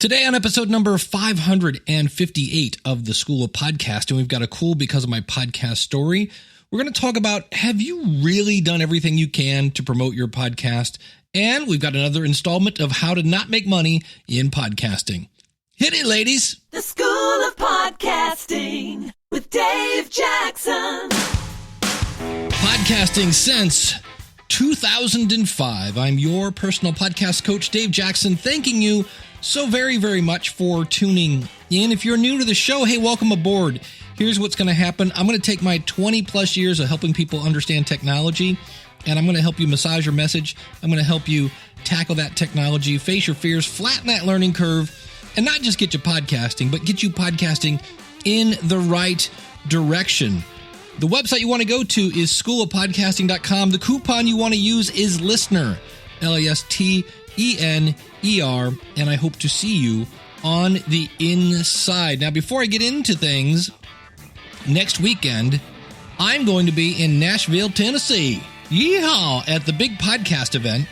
Today on episode number 558 of the School of Podcasting, we've got a cool Because of My Podcast story. We're going to talk about, have you really done everything you can to promote your podcast? And we've got another installment of how to not make money in podcasting. Hit it, ladies. The School of Podcasting with Dave Jackson. Podcasting since 2005. I'm your personal podcast coach, Dave Jackson, thanking you so very, very much for tuning in. If you're new to the show, hey, welcome aboard. Here's what's going to happen. I'm going to take my 20 plus years of helping people understand technology, and I'm going to help you massage your message. I'm going to help you tackle that technology, face your fears, flatten that learning curve, and not just get you podcasting, but get you podcasting in the right direction. The website you want to go to is schoolofpodcasting.com. The coupon you want to use is LISTENER, LISTENER, and I hope to see you on the inside. Now, before I get into things, next weekend, I'm going to be in Nashville, Tennessee. Yeehaw! At the big podcast event.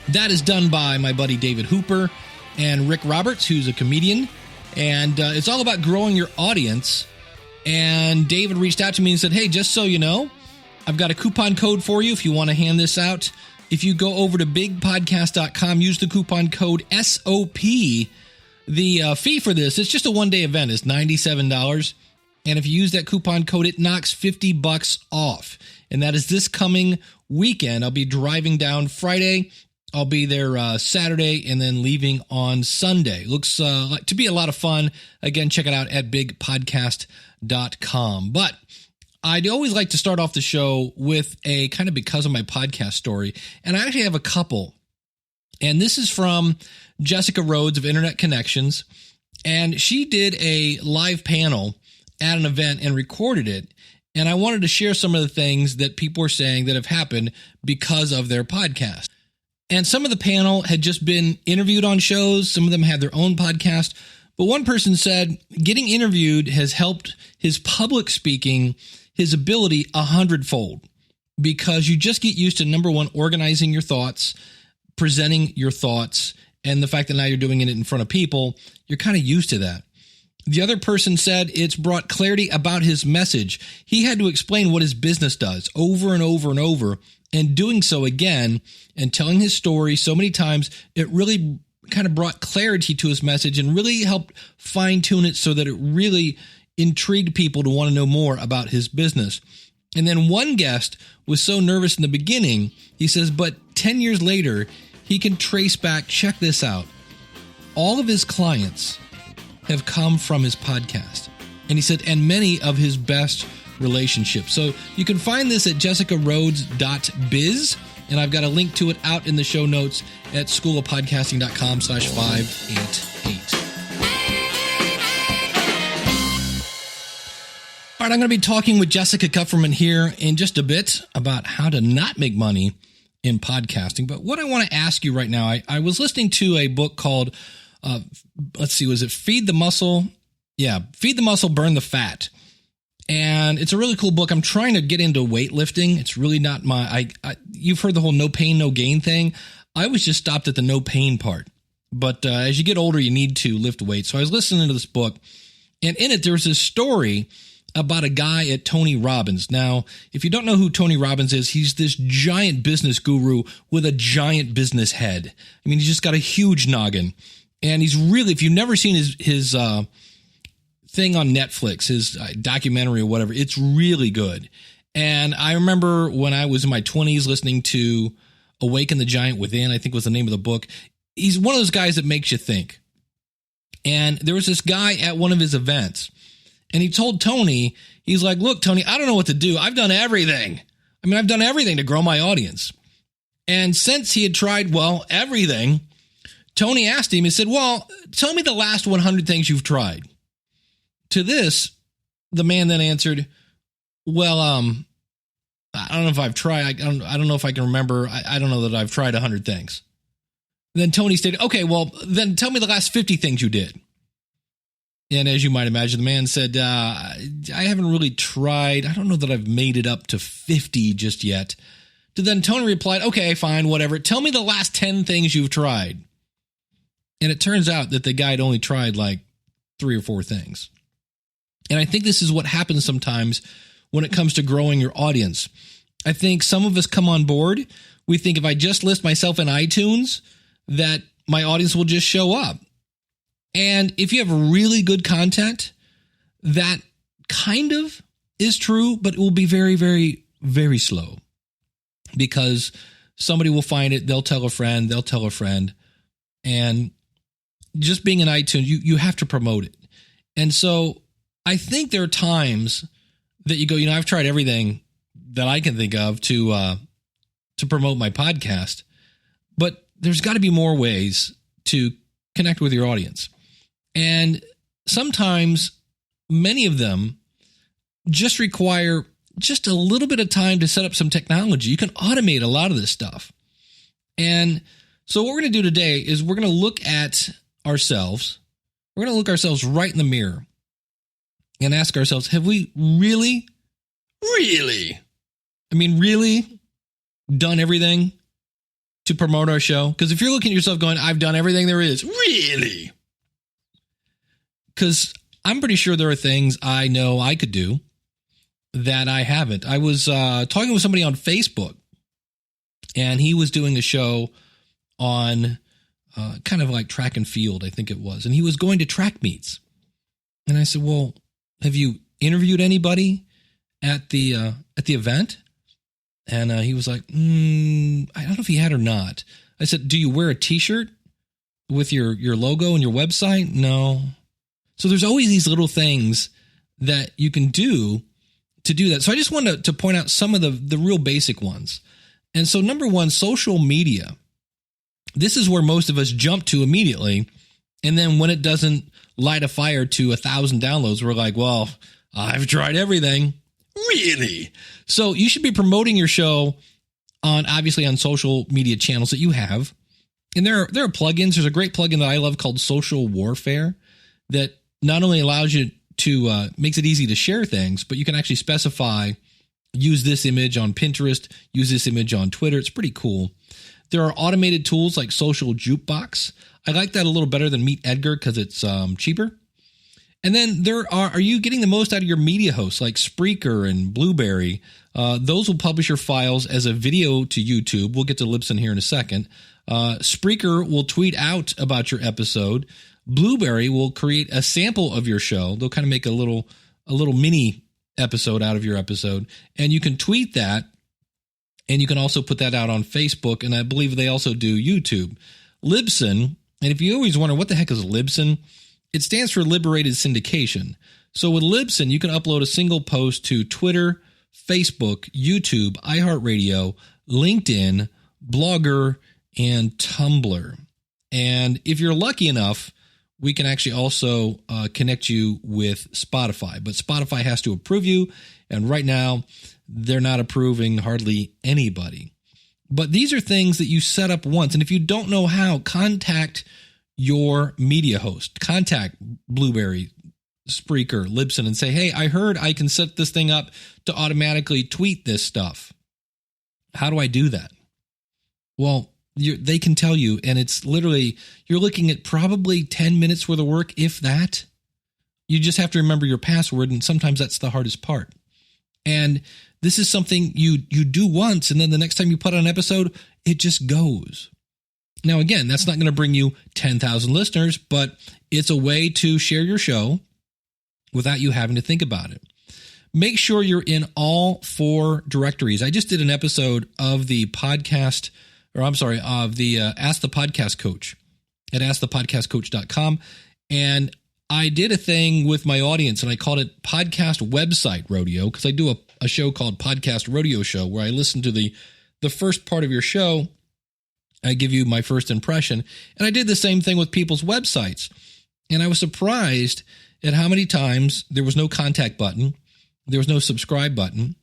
That is done by my buddy David Hooper and Rick Roberts, who's a comedian. And it's all about growing your audience. And David reached out to me and said, hey, just so you know, I've got a coupon code for you if you want to hand this out. If you go over to bigpodcast.com, use the coupon code SOP. The fee for this, it's just a one-day event, is $97. And if you use that coupon code, it knocks $50 off. And that is this coming weekend. I'll be driving down Friday. I'll be there Saturday and then leaving on Sunday. Looks like to be a lot of fun. Again, check it out at bigpodcast.com. But I'd always like to start off the show with a kind of Because of My Podcast story. And I actually have a couple. And this is from Jessica Rhodes of Internet Connections. And she did a live panel at an event and recorded it. And I wanted to share some of the things that people are saying that have happened because of their podcast. And some of the panel had just been interviewed on shows. Some of them had their own podcast. But one person said getting interviewed has helped his public speaking, his ability 100-fold, because you just get used to, number one, organizing your thoughts, presenting your thoughts, and the fact that now you're doing it in front of people, you're kind of used to that. The other person said it's brought clarity about his message. He had to explain what his business does over and over and over, and doing so again and telling his story so many times, it really kind of brought clarity to his message and really helped fine-tune it so that it really intrigued people to want to know more about his business. And then one guest was so nervous in the beginning, he says, but 10 years later, he can trace back, check this out, all of his clients have come from his podcast. And he said, and many of his best relationships. So you can find this at jessicarhodes.biz, and I've got a link to it out in the show notes at schoolofpodcasting.com/588. All right, I'm going to be talking with Jessica Kupferman here in just a bit about how to not make money in podcasting. But what I want to ask you right now, I was listening to a book called, was it Feed the Muscle? Yeah, Feed the Muscle, Burn the Fat. And it's a really cool book. I'm trying to get into weightlifting. It's really not you've heard the whole no pain, no gain thing. I was just stopped at the no pain part. But as you get older, you need to lift weights. So I was listening to this book, and in it, there was this story about a guy at Tony Robbins. Now, if you don't know who Tony Robbins is, he's this giant business guru with a giant business head. I mean, he's just got a huge noggin. And he's really, if you've never seen his thing on Netflix, his documentary or whatever, it's really good. And I remember when I was in my 20s listening to Awaken the Giant Within, I think was the name of the book. He's one of those guys that makes you think. And there was this guy at one of his events, and he told Tony, he's like, look, Tony, I don't know what to do. I've done everything. I've done everything to grow my audience. And since he had tried, everything, Tony asked him, he said, well, tell me the last 100 things you've tried. To this, the man then answered, well, I don't know if I've tried. I don't know if I can remember. I don't know that I've tried 100 things. Then Tony stated, okay, well, then tell me the last 50 things you did. And as you might imagine, the man said, I haven't really tried. I don't know that I've made it up to 50 just yet. To then Tony replied, okay, fine, whatever. Tell me the last 10 things you've tried. And it turns out that the guy had only tried like 3 or 4 things. And I think this is what happens sometimes when it comes to growing your audience. I think some of us come on board. We think if I just list myself in iTunes, that my audience will just show up. And if you have really good content, that kind of is true, but it will be very, very, very slow, because somebody will find it. They'll tell a friend, and just being in iTunes, you have to promote it. And so I think there are times that you go, I've tried everything that I can think of to promote my podcast, but there's got to be more ways to connect with your audience. And sometimes many of them just require just a little bit of time to set up some technology. You can automate a lot of this stuff. And so what we're going to do today is we're going to look at ourselves. We're going to look ourselves right in the mirror and ask ourselves, have we really done everything to promote our show? Because if you're looking at yourself going, I've done everything there is, really? Because I'm pretty sure there are things I know I could do that I haven't. I was talking with somebody on Facebook, and he was doing a show on kind of like track and field, I think it was. And he was going to track meets. And I said, well, have you interviewed anybody at the event? And he was like, I don't know if he had or not. I said, do you wear a T-shirt with your logo and your website? No. So there's always these little things that you can do to do that. So I just wanted to point out some of the real basic ones. And so number one, social media. This is where most of us jump to immediately. And then when it doesn't light a fire to 1,000 downloads, we're like, well, I've tried everything. Really? So you should be promoting your show obviously on social media channels that you have. And there are plugins. There's a great plugin that I love called Social Warfare that not only allows you to makes it easy to share things, but you can actually specify, use this image on Pinterest, use this image on Twitter. It's pretty cool. There are automated tools like Social Jukebox. I like that a little better than Meet Edgar because it's cheaper. And then are you getting the most out of your media hosts like Spreaker and Blueberry? Those will publish your files as a video to YouTube. We'll get to Libsyn here in a second. Spreaker will tweet out about your episode. Blueberry will create a sample of your show. They'll kind of make a little mini episode out of your episode, and you can tweet that, and you can also put that out on Facebook, and I believe they also do YouTube. Libsyn, and if you always wonder what the heck is Libsyn, it stands for Liberated Syndication. So with Libsyn, you can upload a single post to Twitter, Facebook, YouTube, iHeartRadio, LinkedIn, Blogger, and Tumblr. And if you're lucky enough, we can actually also connect you with Spotify. But Spotify has to approve you, and right now, they're not approving hardly anybody. But these are things that you set up once. And if you don't know how, contact your media host. Contact Blueberry, Spreaker, Libsyn, and say, hey, I heard I can set this thing up to automatically tweet this stuff. How do I do that? Well, they can tell you, and it's literally, you're looking at probably 10 minutes worth of work, if that. You just have to remember your password, and sometimes that's the hardest part. And this is something you do once, and then the next time you put on an episode, it just goes. Now, again, that's not going to bring you 10,000 listeners, but it's a way to share your show without you having to think about it. Make sure you're in all 4 directories. I just did an episode of the podcast, of the Ask the Podcast Coach at askthepodcastcoach.com. And I did a thing with my audience, and I called it Podcast Website Rodeo, because I do a show called Podcast Rodeo Show, where I listen to the first part of your show. I give you my first impression. And I did the same thing with people's websites. And I was surprised at how many times there was no contact button. There was no subscribe button.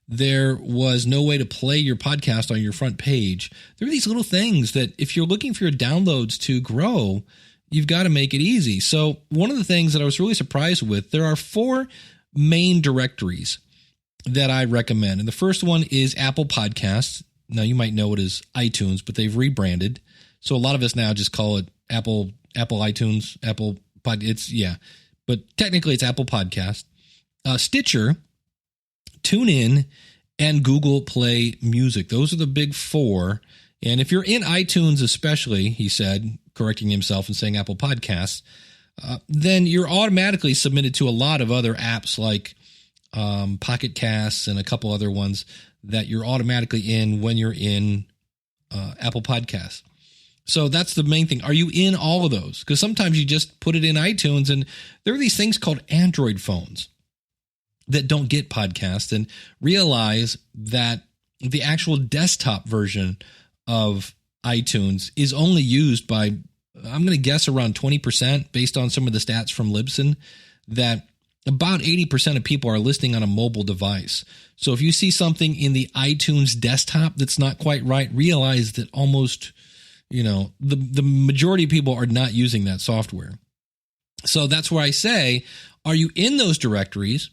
There was no way to play your podcast on your front page. There are these little things that if you're looking for your downloads to grow, you've got to make it easy. So one of the things that I was really surprised with, there are 4 main directories that I recommend. And the first one is Apple Podcasts. Now, you might know it as iTunes, but they've rebranded So a lot of us now just call it Apple iTunes, but technically it's Apple Podcast, Stitcher, TuneIn, and Google Play Music. Those are the big four. And if you're in iTunes especially, he said, correcting himself and saying Apple Podcasts, then you're automatically submitted to a lot of other apps like Pocket Casts and a couple other ones that you're automatically in when you're in Apple Podcasts. So that's the main thing. Are you in all of those? Because sometimes you just put it in iTunes, and there are these things called Android phones that don't get podcasts, and realize that the actual desktop version of iTunes is only used by, I'm going to guess, around 20% based on some of the stats from Libsyn, that about 80% of people are listening on a mobile device. So if you see something in the iTunes desktop that's not quite right, realize that almost, the majority of people are not using that software. So that's where I say, are you in those directories?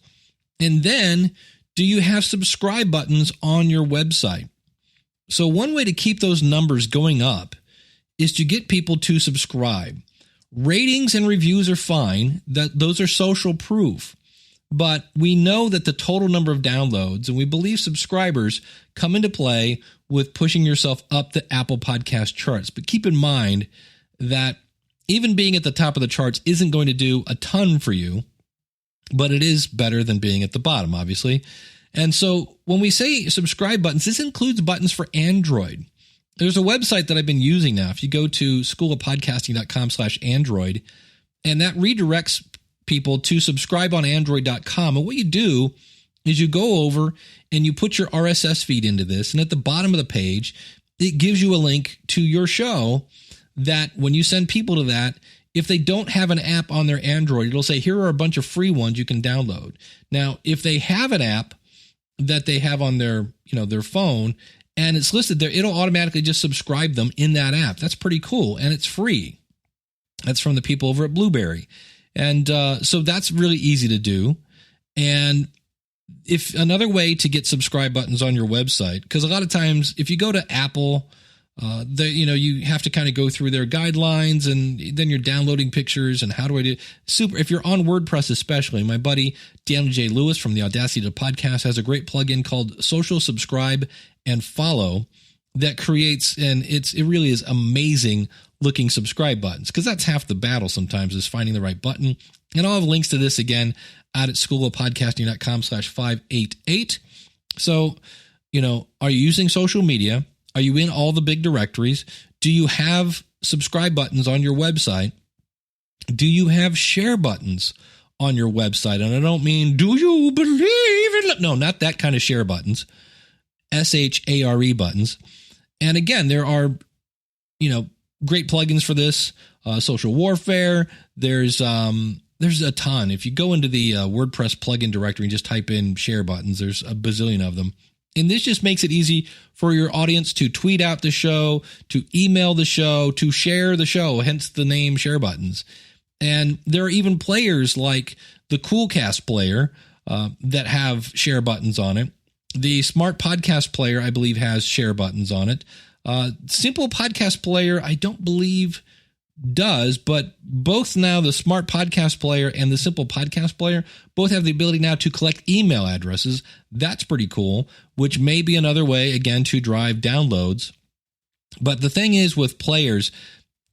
And then, do you have subscribe buttons on your website? So one way to keep those numbers going up is to get people to subscribe. Ratings and reviews are fine. Those are social proof. But we know that the total number of downloads, and we believe subscribers, come into play with pushing yourself up the Apple Podcast charts. But keep in mind that even being at the top of the charts isn't going to do a ton for you, but it is better than being at the bottom, obviously. And so when we say subscribe buttons, this includes buttons for Android. There's a website that I've been using now. If you go to schoolofpodcasting.com/Android, and that redirects people to subscribe on Android.com. And what you do is you go over and you put your RSS feed into this. And at the bottom of the page, it gives you a link to your show that when you send people to that, if they don't have an app on their Android, it'll say, here are a bunch of free ones you can download. Now, if they have an app that they have on their phone and it's listed there, it'll automatically just subscribe them in that app. That's pretty cool. And it's free. That's from the people over at Blueberry. And so that's really easy to do. And if another way to get subscribe buttons on your website, because a lot of times if you go to Apple, you have to kind of go through their guidelines, and then you're downloading pictures and how do I do super. If you're on WordPress, especially, my buddy Daniel J. Lewis from the Audacity to Podcast has a great plugin called Social Subscribe and Follow that creates, and it really is amazing looking subscribe buttons, because that's half the battle sometimes, is finding the right button. And I'll have links to this again out at schoolofpodcasting.com/588. So, are you using social media? Are you in all the big directories? Do you have subscribe buttons on your website? Do you have share buttons on your website? And I don't mean, do you believe in... No, not that kind of share buttons. SHARE buttons. And again, there are, great plugins for this. Social Warfare. There's a ton. If you go into the WordPress plugin directory and just type in share buttons, there's a bazillion of them. And this just makes it easy for your audience to tweet out the show, to email the show, to share the show, hence the name Share Buttons. And there are even players like the Coolcast player that have share buttons on it. The Smart Podcast player, I believe, has share buttons on it. Simple Podcast player, I don't believe does, but both now the Smart Podcast player and the Simple Podcast player both have the ability now to collect email addresses. That's pretty cool, which may be another way, again, to drive downloads. But the thing is with players,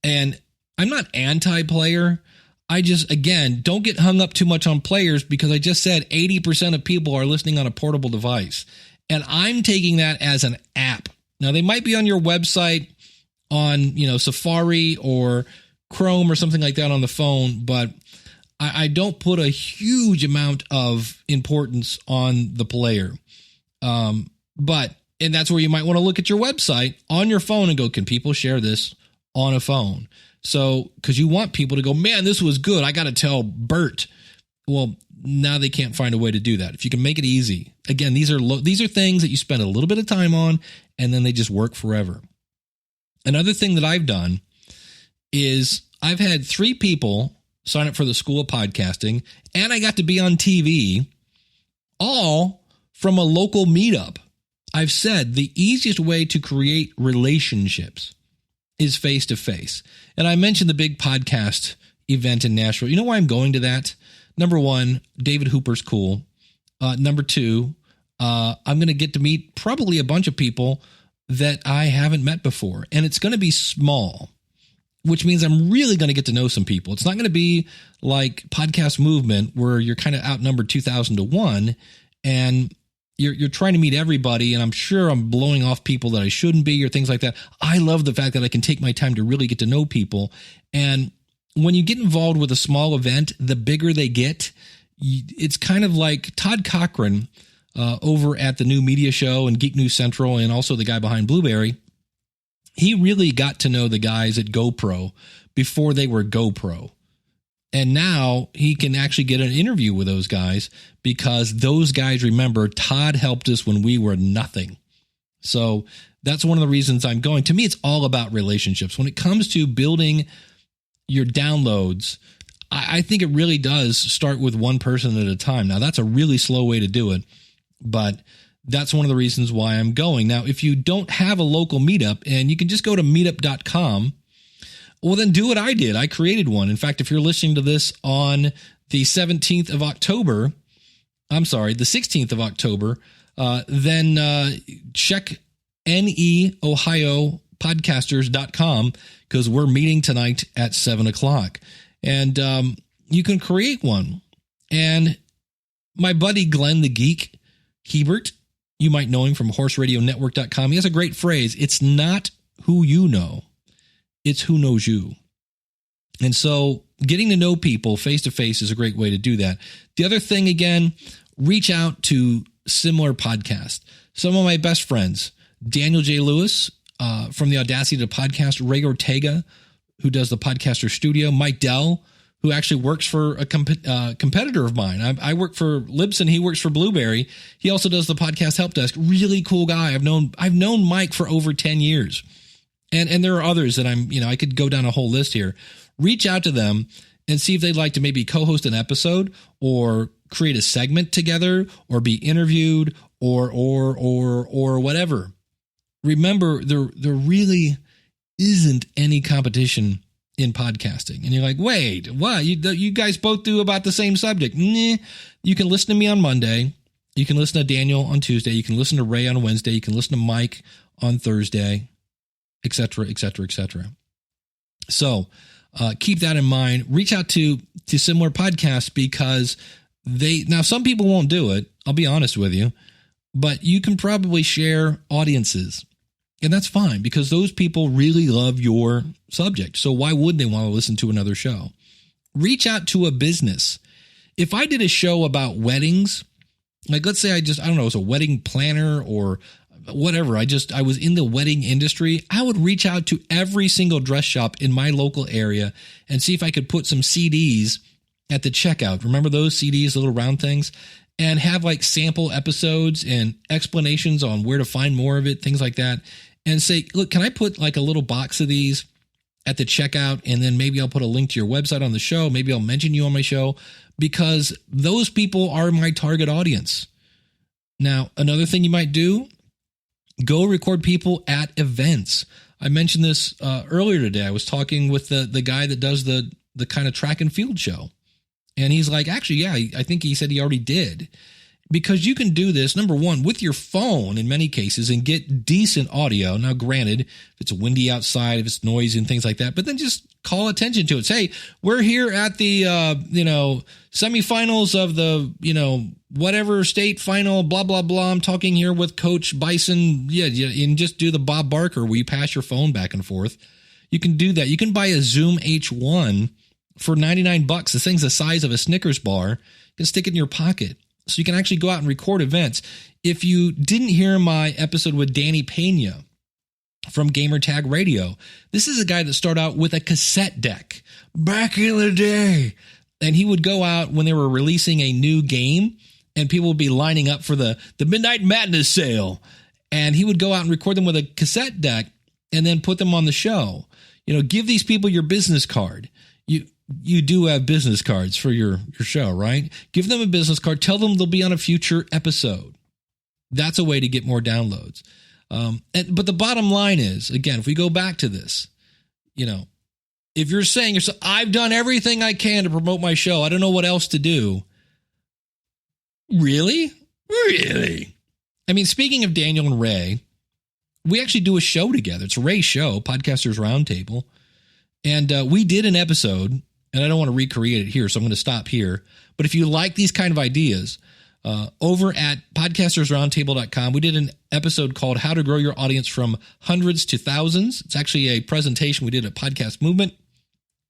and I'm not anti-player, I just, again, don't get hung up too much on players, because I just said 80% of people are listening on a portable device. And I'm taking that as an app. Now, they might be on your website on, Safari or Chrome or something like that on the phone, but I don't put a huge amount of importance on the player. And that's where you might want to look at your website on your phone and go, can people share this on a phone? So, because you want people to go, man, this was good. I got to tell Bert. Well, now they can't find a way to do that. If you can make it easy. Again, these are things that you spend a little bit of time on, and then they just work forever. Another thing that I've done is I've had 3 people sign up for the School of Podcasting, and I got to be on TV, all from a local meetup. I've said the easiest way to create relationships is face to face. And I mentioned the big podcast event in Nashville. You know why I'm going to that? Number one, David Hooper's cool. Number two, I'm going to get to meet probably a bunch of people that I haven't met before. And it's going to be small, which means I'm really going to get to know some people. It's not going to be like Podcast Movement where you're kind of outnumbered 2,000 to 1 and you're trying to meet everybody. And I'm sure I'm blowing off people that I shouldn't be or things like that. I love the fact that I can take my time to really get to know people. And when you get involved with a small event, the bigger they get, it's kind of like Todd Cochran over at the New Media Show and Geek News Central and also the guy behind Blueberry. He really got to know the guys at GoPro before they were GoPro. And now he can actually get an interview with those guys because those guys remember Todd helped us when we were nothing. So that's one of the reasons I'm going. To me, it's all about relationships. When it comes to building your downloads, I think it really does start with one person at a time. Now, that's a really slow way to do it, but that's one of the reasons why I'm going. Now, if you don't have a local meetup and you can just go to meetup.com, well, then do what I did. I created one. In fact, if you're listening to this on the 16th of October, then check neohiopodcasters.com because we're meeting tonight at 7:00. And you can create one. And my buddy Glenn the Geek, Hebert, you might know him from horseradionetwork.com. He has a great phrase. It's not who you know, it's who knows you. And so getting to know people face to face is a great way to do that. The other thing, again, reach out to similar podcasts. Some of my best friends, Daniel J. Lewis from the Audacity to Podcast, Ray Ortega, who does the Podcaster Studio, Mike Dell, who actually works for a competitor of mine. I work for Libsyn. He works for Blueberry. He also does the podcast help desk. Really cool guy. I've known Mike for over 10 years. And there are others that I could go down a whole list here. Reach out to them and see if they'd like to maybe co-host an episode or create a segment together or be interviewed or whatever. Remember, there really isn't any competition in podcasting. And you're like, wait, what? You guys both do about the same subject. Nah. You can listen to me on Monday. You can listen to Daniel on Tuesday. You can listen to Ray on Wednesday. You can listen to Mike on Thursday, et cetera, et cetera, et cetera. So keep that in mind. Reach out to similar podcasts because now some people won't do it. I'll be honest with you, but you can probably share audiences. And that's fine because those people really love your subject. So why would they want to listen to another show? Reach out to a business. If I did a show about weddings, like let's say I was a wedding planner or whatever. I was in the wedding industry. I would reach out to every single dress shop in my local area and see if I could put some CDs at the checkout. Remember those CDs, the little round things? And have like sample episodes and explanations on where to find more of it, things like that. And say, look, can I put like a little box of these at the checkout? And then maybe I'll put a link to your website on the show. Maybe I'll mention you on my show because those people are my target audience. Now, another thing you might do, go record people at events. I mentioned this earlier today. I was talking with the guy that does the kind of track and field show. And he's like, actually, yeah, I think he said he already did. Because you can do this, number one, with your phone in many cases and get decent audio. Now, granted, if it's windy outside, if it's noisy and things like that, but then just call attention to it. Say, we're here at the, semifinals of the, whatever state final, blah, blah, blah. I'm talking here with Coach Bison. Yeah, and just do the Bob Barker where you pass your phone back and forth. You can do that. You can buy a Zoom H1 for $99. This thing's the size of a Snickers bar. You can stick it in your pocket. So you can actually go out and record events. If you didn't hear my episode with Danny Pena from Gamertag Radio, this is a guy that started out with a cassette deck back in the day. And he would go out when they were releasing a new game and people would be lining up for the Midnight Madness sale. And he would go out and record them with a cassette deck and then put them on the show. Give these people your business card. You do have business cards for your show, right? Give them a business card. Tell them they'll be on a future episode. That's a way to get more downloads. But the bottom line is, again, if we go back to this, if you're saying yourself, I've done everything I can to promote my show, I don't know what else to do. Really? I mean, speaking of Daniel and Ray, we actually do a show together. It's Ray's show, Podcasters Roundtable. And we did an episode, and I don't want to recreate it here, so I'm going to stop here. But if you like these kind of ideas, over at podcastersroundtable.com, we did an episode called How to Grow Your Audience from Hundreds to Thousands. It's actually a presentation we did at Podcast Movement.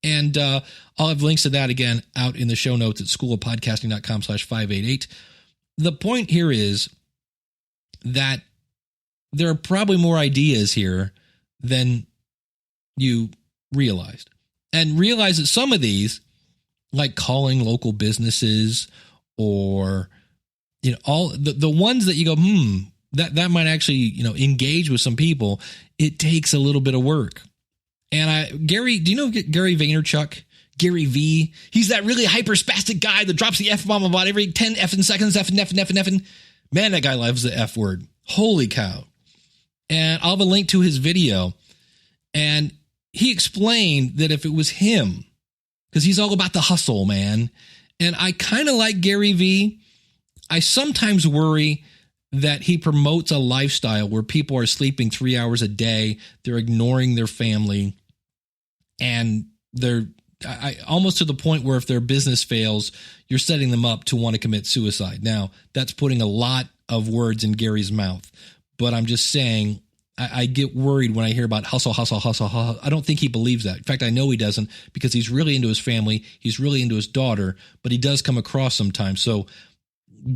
And I'll have links to that again out in the show notes at schoolofpodcasting.com/588. The point here is that there are probably more ideas here than you realized. And realize that some of these, like calling local businesses or, all the ones that you go, that might actually, engage with some people, it takes a little bit of work. And Gary, do you know Gary Vaynerchuk? Gary V. He's that really hyper-spastic guy that drops the F-bomb about every 10 effing seconds, effing. Man, that guy loves the F word. Holy cow. And I'll have a link to his video. And he explained that if it was him, because he's all about the hustle, man. And I kind of like Gary V. I sometimes worry that he promotes a lifestyle where people are sleeping 3 hours a day. They're ignoring their family. And they're almost to the point where if their business fails, you're setting them up to want to commit suicide. Now, that's putting a lot of words in Gary's mouth. But I'm just saying, I get worried when I hear about hustle. I don't think he believes that. In fact, I know he doesn't, because he's really into his family. He's really into his daughter, but he does come across sometimes. So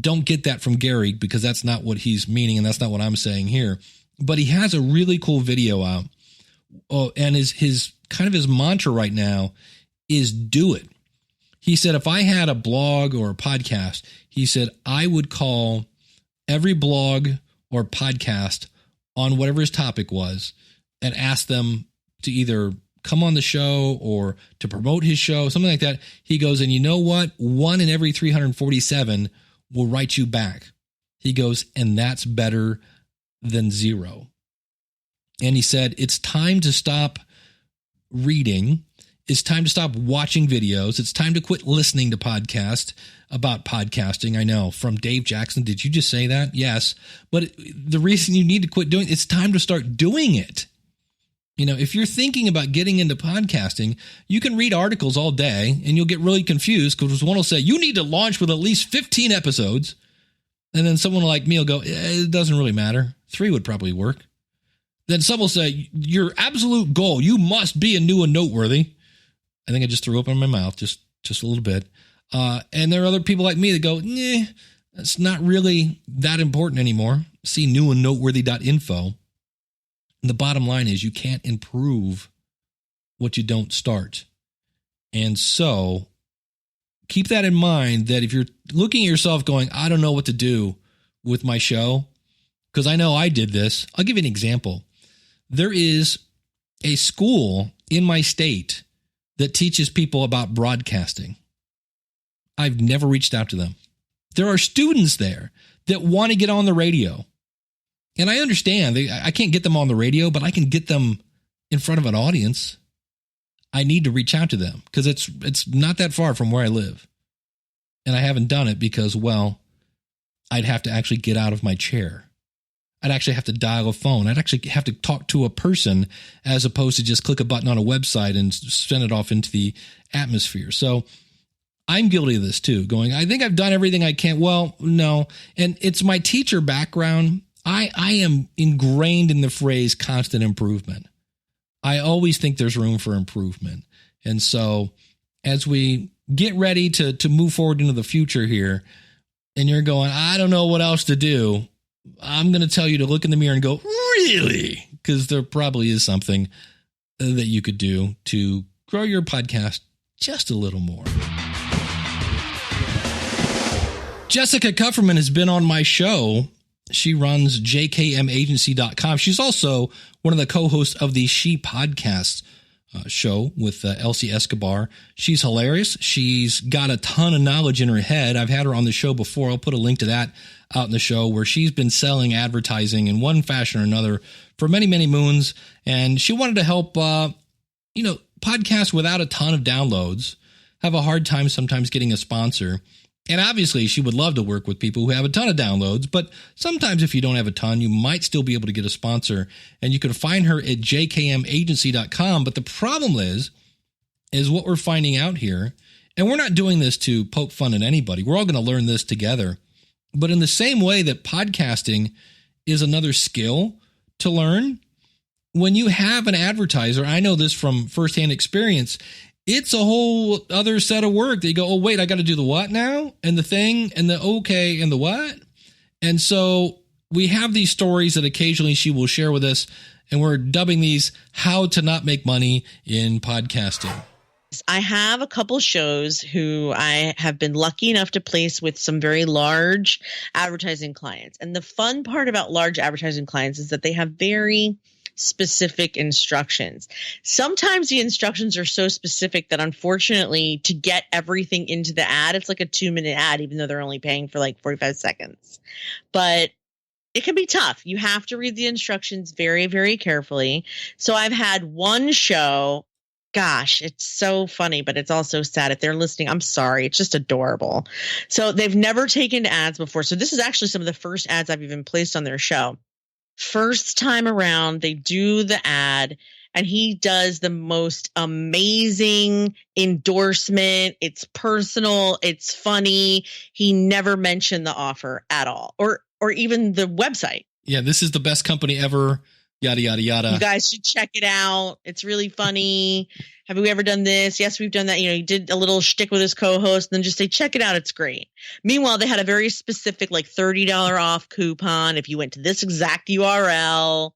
don't get that from Gary, because that's not what he's meaning. And that's not what I'm saying here. But he has a really cool video out. Oh, and his mantra right now is do it. He said, if I had a blog or a podcast, he said, I would call every blog or podcast on whatever his topic was and ask them to either come on the show or to promote his show, something like that. He goes, and you know what? 1 in every 347 will write you back. He goes, and that's better than 0. And he said, it's time to stop reading. It's time to stop watching videos. It's time to quit listening to podcasts about podcasting. I know, from Dave Jackson. Did you just say that? Yes. But the reason you need to quit doing it's time to start doing it. If you're thinking about getting into podcasting, you can read articles all day and you'll get really confused, because one will say, you need to launch with at least 15 episodes. And then someone like me will go, it doesn't really matter. 3 would probably work. Then some will say, your absolute goal, you must be a new and noteworthy. I think I just threw up in my mouth, just a little bit. And there are other people like me that go, that's not really that important anymore. See newandnoteworthy.info. And the bottom line is you can't improve what you don't start. And so keep that in mind, that if you're looking at yourself going, I don't know what to do with my show, because I know I did this. I'll give you an example. There is a school in my state that teaches people about broadcasting. I've never reached out to them. There are students there that want to get on the radio. And I understand I can't get them on the radio, but I can get them in front of an audience. I need to reach out to them because it's not that far from where I live. And I haven't done it because, well, I'd have to actually get out of my chair. I'd actually have to dial a phone. I'd actually have to talk to a person as opposed to just click a button on a website and send it off into the atmosphere. So I'm guilty of this too, going, I think I've done everything I can. Well, no. And it's my teacher background. I am ingrained in the phrase constant improvement. I always think there's room for improvement. And so as we get ready to move forward into the future here, and you're going, I don't know what else to do, I'm going to tell you to look in the mirror and go, really? Because there probably is something that you could do to grow your podcast just a little more. Jessica Kupferman has been on my show. She runs jkmagency.com. She's also one of the co-hosts of the She Podcast show with Elsie Escobar. She's hilarious. She's got a ton of knowledge in her head. I've had her on the show before. I'll put a link to that out in the show, where she's been selling advertising in one fashion or another for many, many moons. And she wanted to help podcasts without a ton of downloads have a hard time sometimes getting a sponsor. And obviously she would love to work with people who have a ton of downloads, but sometimes if you don't have a ton, you might still be able to get a sponsor, and you can find her at jkmagency.com. But the problem is what we're finding out here, and we're not doing this to poke fun at anybody. We're all going to learn this together. But in the same way that podcasting is another skill to learn, when you have an advertiser, I know this from firsthand experience, it's a whole other set of work. They go, oh, wait, I got to do the what now? And the thing and the okay and the what? And so we have these stories that occasionally she will share with us, and we're dubbing these How to Not Make Money in Podcasting. I have a couple shows who I have been lucky enough to place with some very large advertising clients. And the fun part about large advertising clients is that they have very specific instructions. Sometimes the instructions are so specific that unfortunately to get everything into the ad, it's like a 2-minute ad, even though they're only paying for like 45 seconds. But it can be tough. You have to read the instructions very, very carefully. So I've had one show, gosh, it's so funny, but it's also sad. If they're listening, I'm sorry. It's just adorable. So they've never taken ads before. So this is actually some of the first ads I've even placed on their show. First time around, they do the ad, and he does the most amazing endorsement. It's personal. It's funny. He never mentioned the offer at all, or even the website. Yeah, this is the best company ever. Yada, yada, yada. You guys should check it out. It's really funny. Have we ever done this? Yes, we've done that. He did a little shtick with his co-host, and then just say, check it out. It's great. Meanwhile, they had a very specific, like $30 off coupon if you went to this exact URL.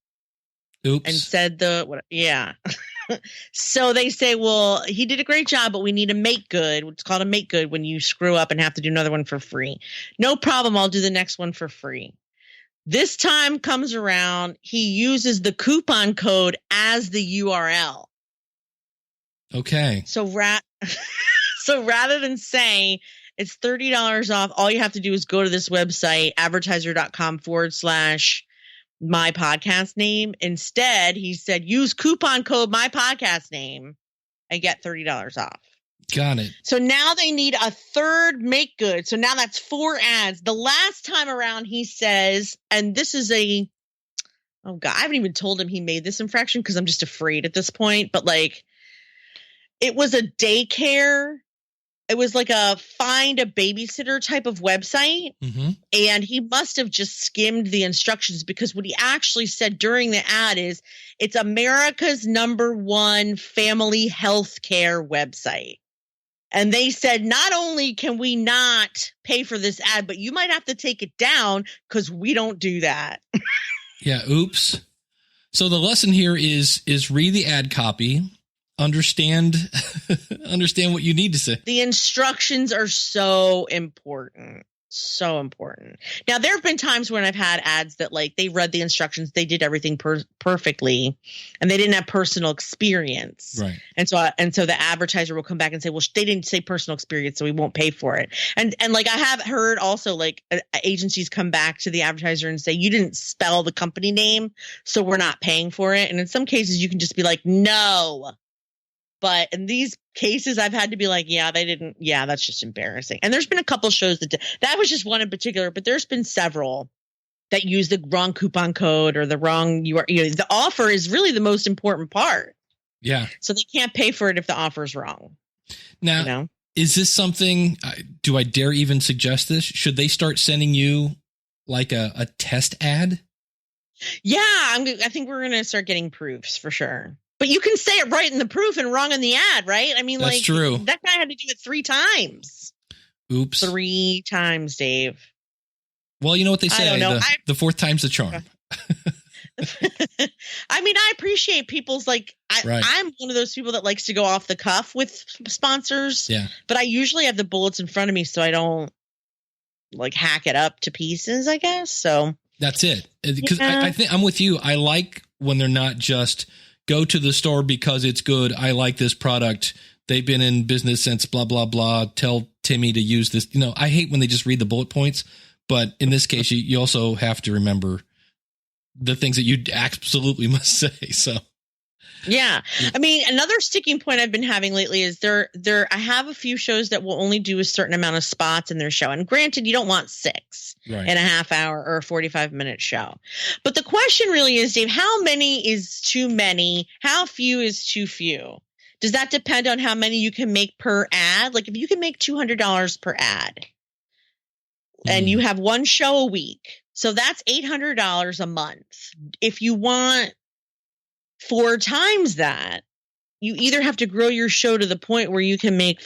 Oops. And said yeah. So they say, well, he did a great job, but we need a make good. It's called a make good when you screw up and have to do another one for free. No problem. I'll do the next one for free. This time comes around, he uses the coupon code as the URL. Okay. So rather than say it's $30 off, all you have to do is go to this website, advertiser.com/my podcast name. Instead, he said, use coupon code my podcast name and get $30 off. Got it. So now they need a third make good. So now that's 4 ads. The last time around, he says, and this is oh God, I haven't even told him he made this infraction because I'm just afraid at this point. But like, it was a daycare. It was like a find a babysitter type of website. Mm-hmm. And he must have just skimmed the instructions, because what he actually said during the ad is it's America's #1 family health care website. And they said, not only can we not pay for this ad, but you might have to take it down because we don't do that. Yeah. Oops. So the lesson here is read the ad copy, understand what you need to say. The instructions are so important. So important. Now, there have been times when I've had ads that like they read the instructions, they did everything perfectly, and they didn't have personal experience. Right. And so the advertiser will come back and say, well, they didn't say personal experience, so we won't pay for it. And like I have heard also like agencies come back to the advertiser and say, you didn't spell the company name, so we're not paying for it. And in some cases, you can just be like, no. But in these cases, I've had to be like, yeah, they didn't. Yeah, that's just embarrassing. And there's been a couple shows that was just one in particular, but there's been several that use the wrong coupon code or the wrong the offer is really the most important part. Yeah. So they can't pay for it if the offer is wrong. Now, is this something, do I dare even suggest this? Should they start sending you like a test ad? Yeah, I think we're going to start getting proofs for sure. But you can say it right in the proof and wrong in the ad, right? I mean, that's like true. That guy had to do it 3 times. Oops. 3 times, Dave. Well, you know what they say, the 4th time's the charm. I mean, I appreciate people's right. I'm one of those people that likes to go off the cuff with sponsors. Yeah. But I usually have the bullets in front of me so I don't like hack it up to pieces, I guess. So that's it. Because I think I'm with you. I like when they're not just go to the store because it's good. I like this product. They've been in business since blah, blah, blah. Tell Timmy to use this. I hate when they just read the bullet points. But in this case, you also have to remember the things that you absolutely must say. So, Yeah. I mean, another sticking point I've been having lately is I have a few shows that will only do a certain amount of spots in their show. And granted, you don't want 6 Right. in a half hour or a 45-minute show. But the question really is, Dave, how many is too many? How few is too few? Does that depend on how many you can make per ad? Like if you can make $200 per ad and you have one show a week, so that's $800 a month. If you want 4 times that, you either have to grow your show to the point where you can make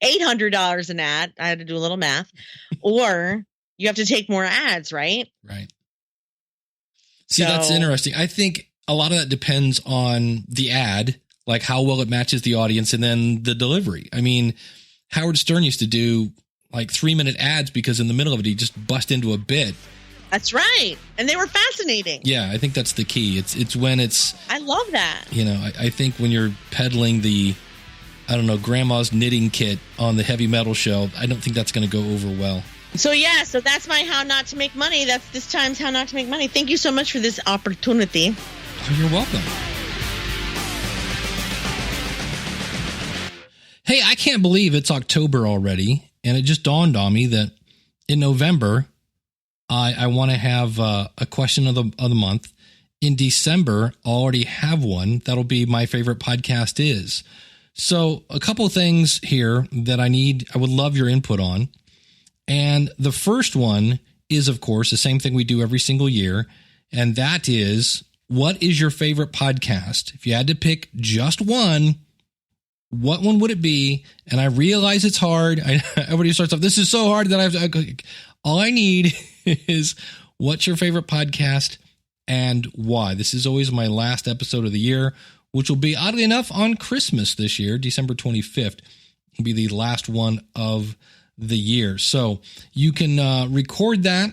$800 an ad. I had to do a little math, or you have to take more ads, right? Right. See, that's interesting. I think a lot of that depends on the ad, like how well it matches the audience, and then the delivery. I mean, Howard Stern used to do like 3-minute ads because in the middle of it, he just bust into a bit. That's right. And they were fascinating. Yeah, I think that's the key. It's when it's... I love that. You know, I think when you're peddling the, I don't know, grandma's knitting kit on the heavy metal show, I don't think that's going to go over well. So that's my how not to make money. That's this time's how not to make money. Thank you so much for this opportunity. Oh, you're welcome. Hey, I can't believe it's October already. And it just dawned on me that in November, I want to have a question of the month. In December, I already have one. That'll be my favorite podcast is. So a couple of things here that I would love your input on. And the first one is, of course, the same thing we do every single year. And that is, what is your favorite podcast? If you had to pick just one, what one would it be? And I realize it's hard. Everybody starts off, this is so hard that I have to, all I need is what's your favorite podcast and why? This is always my last episode of the year, which will be, oddly enough, on Christmas this year. December 25th will be the last one of the year. So you can record that.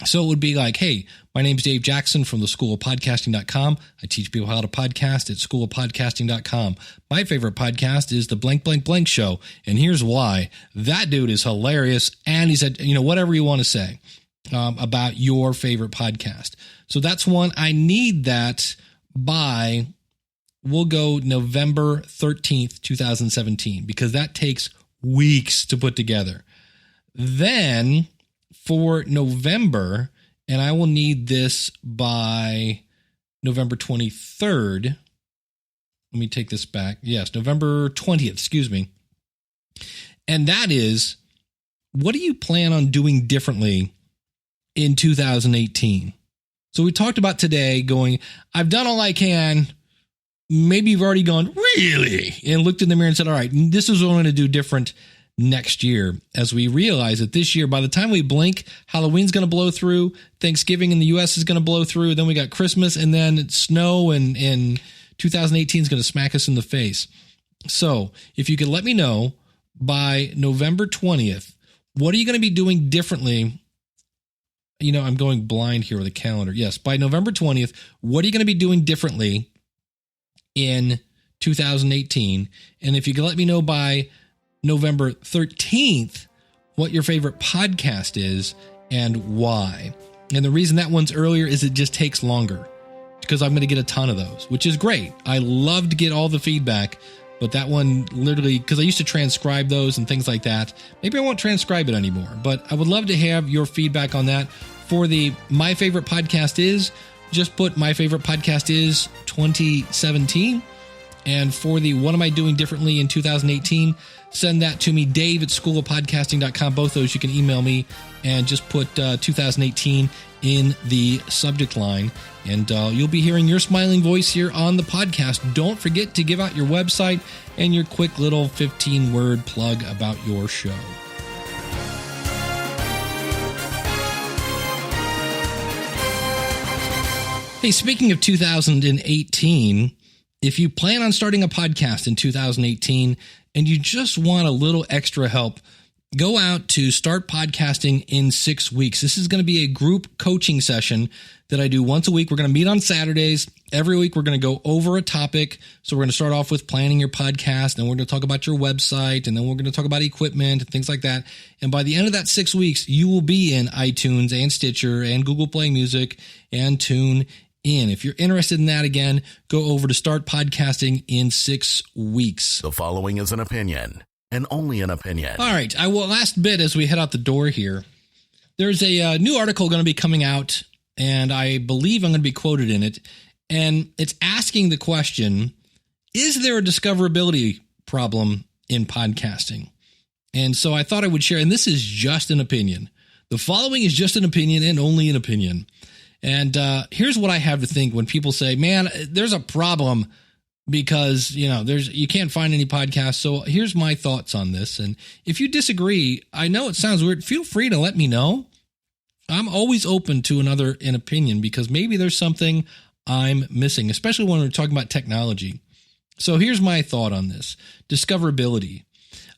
So it would be like, hey, my name's Dave Jackson from the schoolofpodcasting.com. I teach people how to podcast at schoolofpodcasting.com. My favorite podcast is the blank, blank, blank show. And here's why. That dude is hilarious. And he said, whatever you want to say about your favorite podcast. So that's one. I need that by, we'll go November 13th, 2017, because that takes weeks to put together. Then for November, and I will need this by November 23rd. Let me take this back. Yes, November 20th, excuse me. And that is, what do you plan on doing differently in 2018? So we talked about today going, I've done all I can. Maybe you've already gone, really? And looked in the mirror and said, all right, this is what I'm going to do different next year, as we realize that this year, by the time we blink, Halloween's going to blow through, Thanksgiving in the U.S. is going to blow through, then we got Christmas, and then snow, and 2018 is going to smack us in the face. So if you could let me know by November 20th, what are you going to be doing differently? I'm going blind here with a calendar. Yes, by November 20th, what are you going to be doing differently in 2018? And if you could let me know by November 13th, what your favorite podcast is and why. And the reason that one's earlier is it just takes longer because I'm going to get a ton of those, which is great. I love to get all the feedback, but that one literally, because I used to transcribe those and things like that. Maybe I won't transcribe it anymore, but I would love to have your feedback on that. For the My Favorite Podcast Is, just put My Favorite Podcast Is 2017. And for the What Am I Doing Differently in 2018, send that to me, Dave at schoolofpodcasting.com. Both those you can email me and just put 2018 in the subject line. And you'll be hearing your smiling voice here on the podcast. Don't forget to give out your website and your quick little 15-word plug about your show. Hey, speaking of 2018, if you plan on starting a podcast in 2018 and you just want a little extra help, go out to Start Podcasting in 6 weeks. This is going to be a group coaching session that I do once a week. We're going to meet on Saturdays. Every week, we're going to go over a topic. So we're going to start off with planning your podcast, and we're going to talk about your website, and then we're going to talk about equipment and things like that. And by the end of that 6 weeks, you will be in iTunes and Stitcher and Google Play Music and Tune in. If you're interested in that, again, go over to Start Podcasting in 6 weeks. The following is an opinion, and only an opinion. All right. Last bit as we head out the door here. There's a new article going to be coming out, and I believe I'm going to be quoted in it. And it's asking the question, is there a discoverability problem in podcasting? And so I thought I would share, and this is just an opinion. The following is just an opinion and only an opinion. And here's what I have to think when people say, man, there's a problem because, you can't find any podcasts. So here's my thoughts on this. And if you disagree, I know it sounds weird. Feel free to let me know. I'm always open to an opinion because maybe there's something I'm missing, especially when we're talking about technology. So here's my thought on this. Discoverability.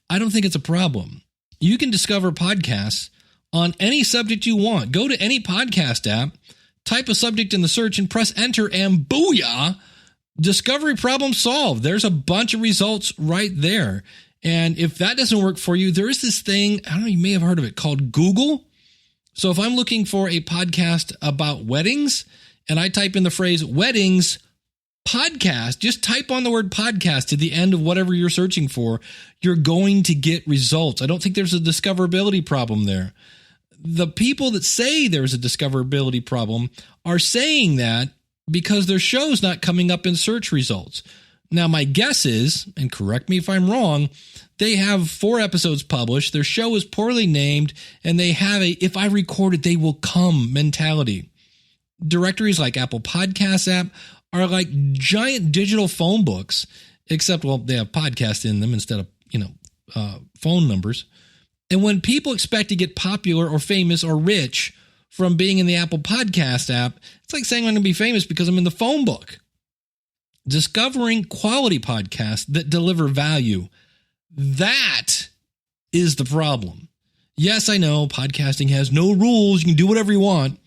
I don't think it's a problem. You can discover podcasts on any subject you want. Go to any podcast app, type a subject in the search and press enter, and booyah, discovery problem solved. There's a bunch of results right there. And if that doesn't work for you, there is this thing, I don't know, you may have heard of it, called Google. So if I'm looking for a podcast about weddings and I type in the phrase weddings podcast, just type on the word podcast to the end of whatever you're searching for, you're going to get results. I don't think there's a discoverability problem there. The people that say there's a discoverability problem are saying that because their show's not coming up in search results. Now, my guess is, and correct me if I'm wrong, they have 4 episodes published, their show is poorly named, and they have a, if I record it, they will come mentality. Directories like Apple Podcasts app are like giant digital phone books, except, well, they have podcasts in them instead of, phone numbers. And when people expect to get popular or famous or rich from being in the Apple Podcast app, it's like saying I'm going to be famous because I'm in the phone book. Discovering quality podcasts that deliver value, that is the problem. Yes, I know podcasting has no rules. You can do whatever you want.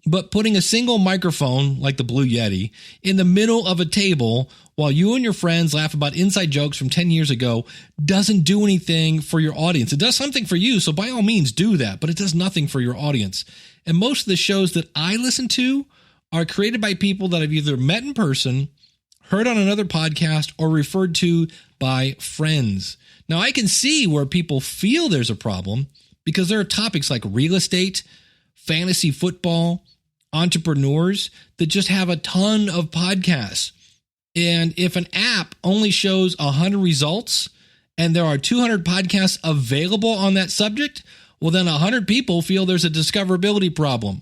But putting a single microphone, like the Blue Yeti, in the middle of a table while you and your friends laugh about inside jokes from 10 years ago doesn't do anything for your audience. It does something for you, so by all means do that, but it does nothing for your audience. And most of the shows that I listen to are created by people that I've either met in person, heard on another podcast, or referred to by friends. Now, I can see where people feel there's a problem because there are topics like real estate, fantasy football, entrepreneurs that just have a ton of podcasts. And if an app only shows 100 results and there are 200 podcasts available on that subject, well, then 100 people feel there's a discoverability problem.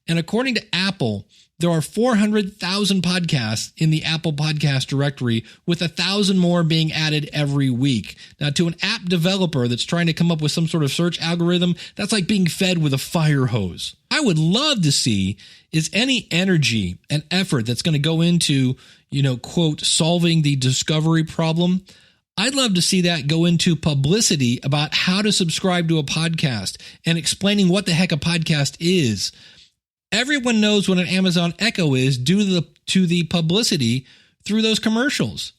And according to Apple, there are 400,000 podcasts in the Apple Podcast directory, with 1,000 more being added every week. Now, to an app developer that's trying to come up with some sort of search algorithm, that's like being fed with a fire hose. I would love to see is any energy and effort that's going to go into, quote, solving the discovery problem. I'd love to see that go into publicity about how to subscribe to a podcast and explaining what the heck a podcast is. Everyone knows what an Amazon Echo is due to the publicity through those commercials.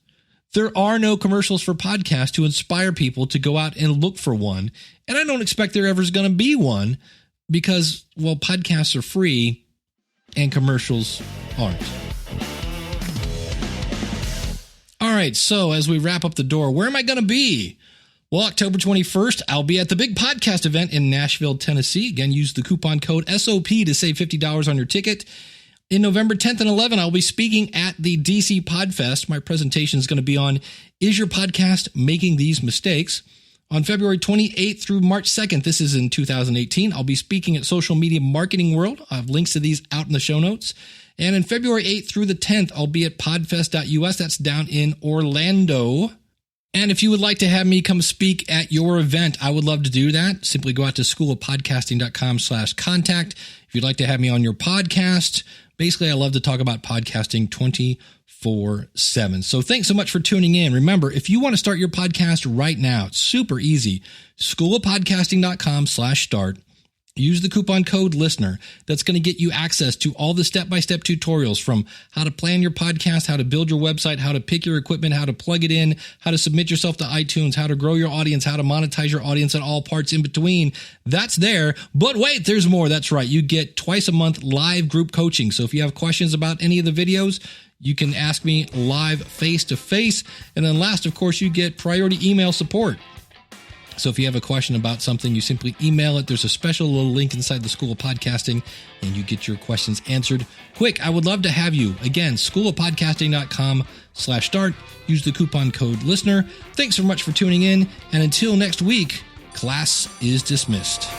There are no commercials for podcasts to inspire people to go out and look for one. And I don't expect there ever is going to be one because, well, podcasts are free and commercials aren't. All right, so as we wrap up the door, where am I going to be? Well, October 21st, I'll be at the big podcast event in Nashville, Tennessee. Again, use the coupon code SOP to save $50 on your ticket. In November 10th and 11th, I'll be speaking at the DC Podfest. My presentation is going to be on, is your podcast making these mistakes? On February 28th through March 2nd, this is in 2018, I'll be speaking at Social Media Marketing World. I have links to these out in the show notes. And in February 8th through the 10th, I'll be at podfest.us. That's down in Orlando. And if you would like to have me come speak at your event, I would love to do that. Simply go out to schoolofpodcasting.com/contact. If you'd like to have me on your podcast, basically, I love to talk about podcasting 24/7. So thanks so much for tuning in. Remember, if you want to start your podcast right now, it's super easy. Schoolofpodcasting.com/start. Use the coupon code LISTENER. That's going to get you access to all the step-by-step tutorials from how to plan your podcast, how to build your website, how to pick your equipment, how to plug it in, how to submit yourself to iTunes, how to grow your audience, how to monetize your audience, and all parts in between. That's there. But wait, there's more. That's right. You get twice a month live group coaching. So if you have questions about any of the videos, you can ask me live face-to-face. And then last, of course, you get priority email support. So if you have a question about something, you simply email it. There's a special little link inside the School of Podcasting, and you get your questions answered quick. I would love to have you. Again, schoolofpodcasting.com/start. Use the coupon code LISTENER. Thanks so much for tuning in. And until next week, class is dismissed.